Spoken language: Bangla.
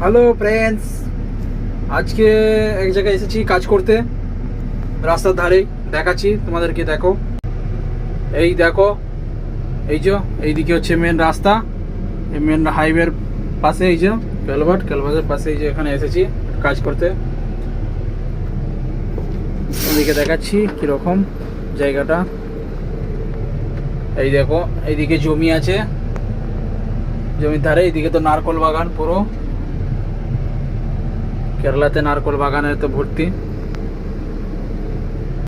হ্যালো ফ্রেন্ডস, আজকে এক জায়গায় এসেছি কাজ করতে, রাস্তার ধারে দেখাচ্ছি তোমাদেরকে। দেখো, এই দেখো, এই যে এইদিকে হচ্ছে মেন রাস্তা, এই মেন হাইওয়ের পাশে এই যে ক্যালভার্টের পাশে এই যে এখানে এসেছি কাজ করতে। এদিকে দেখাচ্ছি কীরকম জায়গাটা। এই দেখো, এইদিকে জমি আছে, জমির ধারে এইদিকে তো নারকোল বাগান, পুরো কেরালাতে নারকোল বাগানের তো ভর্তি।